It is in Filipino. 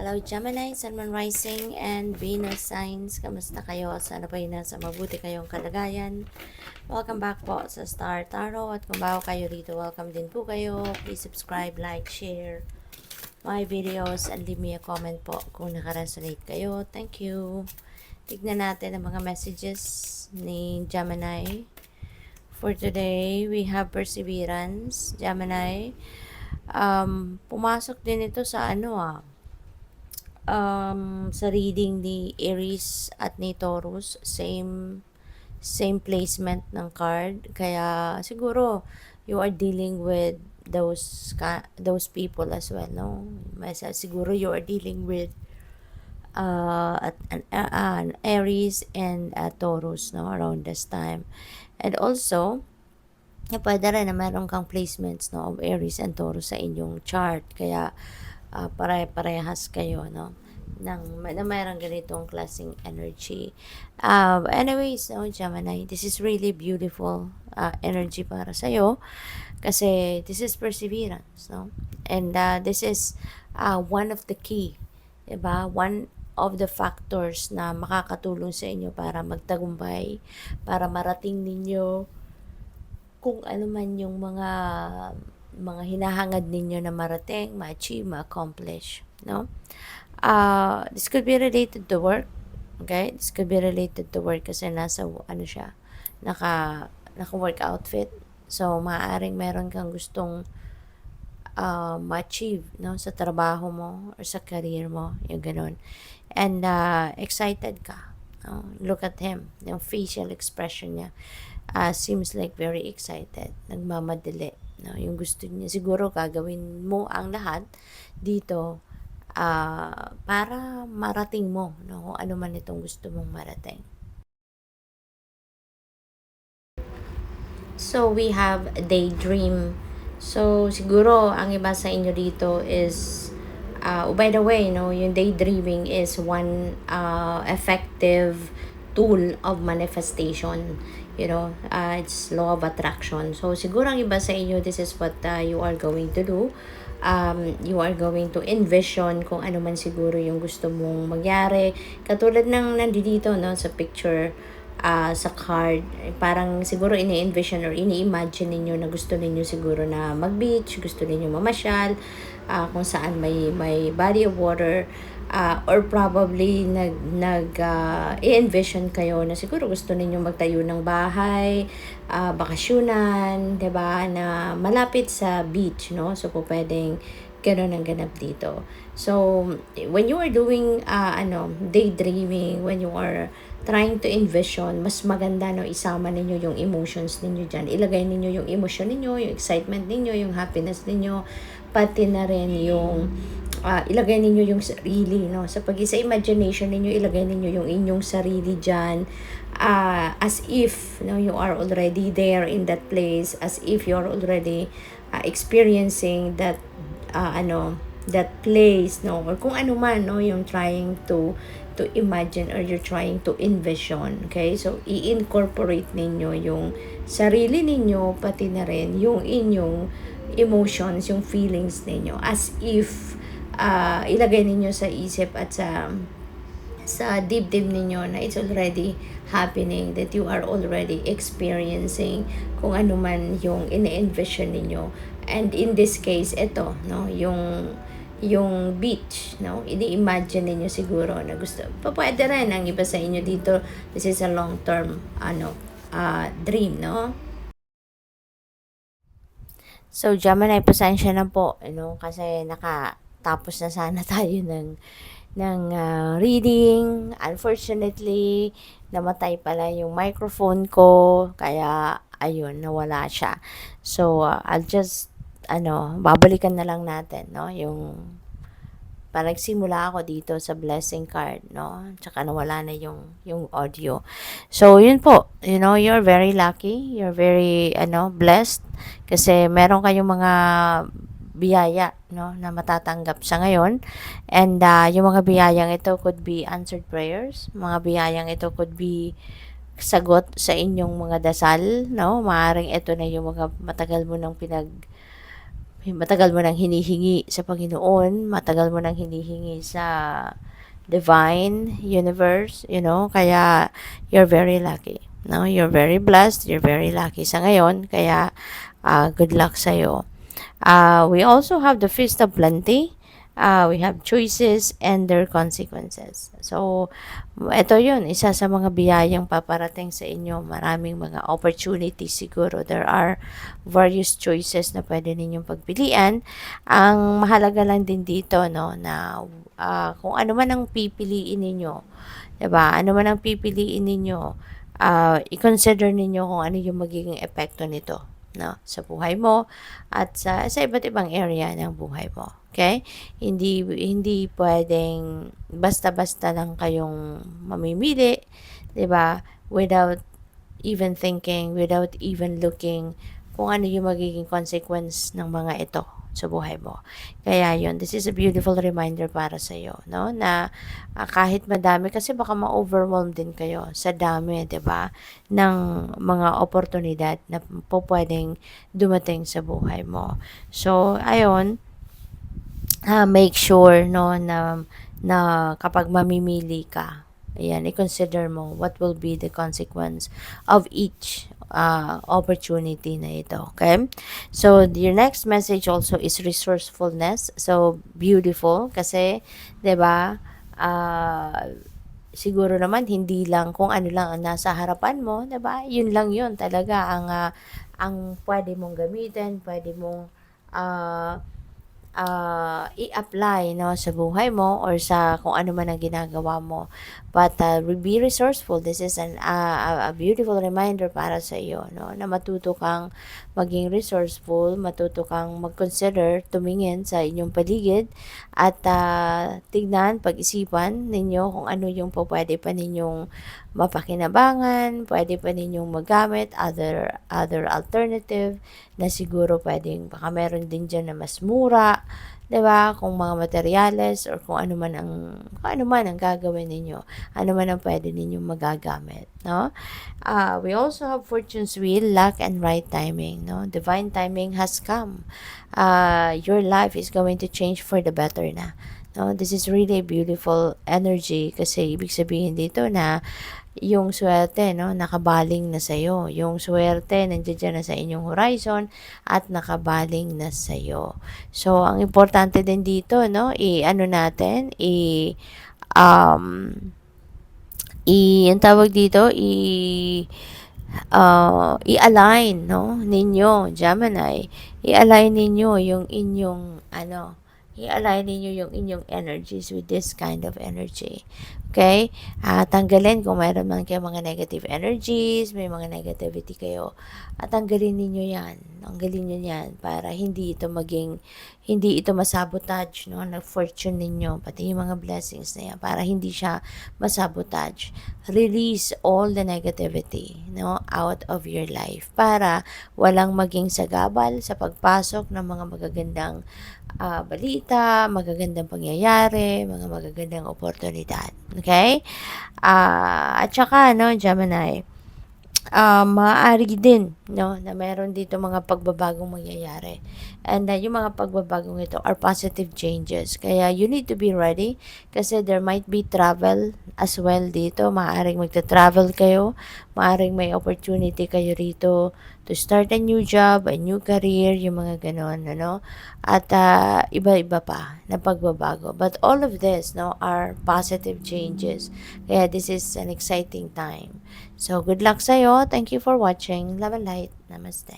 Hello Gemini, Sun, Moon, Rising, and Venus signs. Kamusta kayo? Sana po yun nasa mabuti kayong kalagayan. Welcome back po sa Star Tarot. At kung bago kayo rito, welcome din po kayo. Please subscribe, like, share my videos, and leave me a comment po kung nakaresonate kayo. Thank you. Tignan natin ang mga messages ni Gemini. For today, we have perseverance. Gemini, pumasok din ito sa sa reading ni Aries at ni Taurus, same placement ng card. Kaya siguro you are dealing with those people as well, no? Siguro you are dealing with an Aries and Taurus, no, around this time. And also pwede rin na meron kang placements, no, of Aries and Taurus sa inyong chart. Kaya pare-parehas kayo, no, na mayroong ganitong klaseng energy. Anyways, no, Gemini, this is really beautiful energy para sa'yo kasi this is perseverance, no? And this is one of the key, diba? One of the factors na makakatulong sa inyo para magtagumpay, para marating ninyo kung ano man yung mga hinahangad ninyo na marating, ma-achieve, ma-accomplish, no? This could be related to work, okay? This could be related to work kasi nasa, siya, naka-work outfit. So, maaaring meron kang gustong ma-achieve, no, sa trabaho mo or sa career mo, yung ganun. And excited ka, no? Look at him, yung facial expression niya. Seems like very excited, nagmamadali, no? Yung gusto niya, siguro gagawin mo ang lahat dito para marating mo, no, kung ano man itong gusto mong marating. So we have daydream. So siguro ang iba sa inyo dito is by the way, no, yung daydreaming is one effective tool of manifestation. It's law of attraction. So siguro ang iba sa inyo, this is what you are going to do. You are going to envision kung ano man siguro yung gusto mong magyari. Katulad ng nandito, no, sa picture, sa card, parang siguro ini-envision or ini-imagine ninyo na gusto ninyo siguro na mag-beach, gusto ninyo mamasyal, kung saan may body of water, or probably i-envision kayo na siguro gusto ninyo magtayo ng bahay, bakasyunan, 'di ba, na malapit sa beach, no? So po pwedeng gano'n ang ganap dito. So when you are doing daydreaming, when you are trying to envision, mas maganda, no, isama ninyo yung emotions ninyo dyan. Ilagay ninyo yung emotion ninyo, yung excitement ninyo, yung happiness ninyo, pati na rin yung ilagay ninyo yung sarili, no? Sa sa imagination ninyo, ilagay ninyo yung inyong sarili dyan, as if, no, you are already there in that place, as if you are already experiencing that that place, no, or kung ano man, no, yung trying to imagine or you're trying to envision. Okay, so i-incorporate ninyo yung sarili ninyo, pati na rin yung inyong emotions, yung feelings ninyo, as if ilagay ninyo sa isip at sa dibdib ninyo na it's already happening, that you are already experiencing kung ano man yung ine-envision ninyo. And in this case, ito, no, yung beach, no, ini-imagine ninyo siguro na gusto. Pwede rin ang iba sa inyo dito, this is a long term dream, no? So Gemini, pasensya na po, kasi nakatapos na sana tayo ng reading. Unfortunately, namatay pala yung microphone ko, kaya ayun, nawala siya. So I'll just babalikan na lang natin, no, yung nagsimula ako dito sa blessing card, no, tsaka nawala na yung audio. So yun po, you're very lucky, you're very blessed kasi meron kayong mga biyaya, no, na matatanggap sa ngayon. And yung mga biyayang ito could be answered prayers, mga biyayang ito could be sagot sa inyong mga dasal, no. Maaring ito na yung mga matagal mo nang matagal mo nang hinihingi sa Panginoon, matagal mo nang hinihingi sa divine universe, kaya you're very lucky. No, you're very blessed, you're very lucky sa ngayon, kaya good luck sa'yo. We also have the Feast of Plenty. We have choices and their consequences. So, ito yun, isa sa mga biyayang paparating sa inyo. Maraming mga opportunities siguro. There are various choices na pwede ninyong pagpilian. Ang mahalaga lang din dito, no, na kung ano man ang pipiliin ninyo, diba? Ano man ang pipiliin ninyo, i-consider ninyo kung ano yung magiging epekto nito, no, sa buhay mo at sa iba't ibang area ng buhay mo. Okay? Hindi pwedeng basta-basta lang kayong mamimili, 'di ba? Without even thinking, without even looking kung ano yung magiging consequence ng mga ito sa buhay mo. Kaya yun, this is a beautiful reminder para sa iyo, no? Na kahit madami, kasi baka ma-overwhelm din kayo sa dami, 'di ba? Ng mga oportunidad na pwedeng dumating sa buhay mo. So, ayun, make sure, no, na kapag mamimili ka, ayan, i-consider mo what will be the consequence of each opportunity na ito. Okay? So, your next message also is resourcefulness. So, beautiful kasi, 'di ba, siguro naman hindi lang kung ano lang ang nasa harapan mo, 'di ba? Yun lang yun talaga ang pwede mong gamitin, pwede mong ah i-apply, no, sa buhay mo or sa kung ano man ang ginagawa mo. But be resourceful. This is a beautiful reminder para sa iyo, no, na matuto kang maging resourceful, matuto kang mag-consider, tumingin sa inyong paligid at tignan, pag-isipan ninyo kung ano yung pwede pa ninyong mapakinabangan, pwede pa ninyong magamit, other alternative na siguro pwedeng baka meron din diyan na mas mura, 'di ba? Kung mga materyales or kung ano man ang gagawin ninyo, ano man ang pwede ninyong magagamit, no? We also have fortune's wheel, luck and right timing, no? Divine timing has come. Your life is going to change for the better na. No, this is really a beautiful energy kasi ibig sabihin dito na yung swerte, no, nakabaling na sa'yo. Yung swerte, nandiyan na sa inyong horizon at nakabaling na sa'yo. So, ang importante din dito, no, ano natin, um, yung tawag dito, i-align, no, ninyo, Gemini. I-align ninyo yung inyong, i-align ninyo yung inyong energies with this kind of energy. Okay? Tanggalin kung mayroon man kayo mga negative energies, may mga negativity kayo. Tanggalin ninyo yan. Tanggalin nyo yan para hindi ito masabotage, no, na fortune ninyo, pati yung mga blessings na yan, para hindi siya masabotage. Release all the negativity, no, out of your life para walang maging sagabal sa pagpasok ng mga magagandang balita, magagandang pangyayari, mga magagandang oportunidad. Okay? At saka, no, Gemini, maaari din, no, na meron dito mga pagbabagong mangyayari. And yung mga pagbabagong ito are positive changes. Kaya you need to be ready kasi there might be travel as well dito. Maaaring magta-travel kayo, maaaring may opportunity kayo rito to start a new job, a new career, yung mga ganon, ano? At iba-iba pa na pagbabago. But all of this, no, are positive changes. Kaya this is an exciting time. So, good luck sa'yo. Thank you for watching. Love and light. Namaste.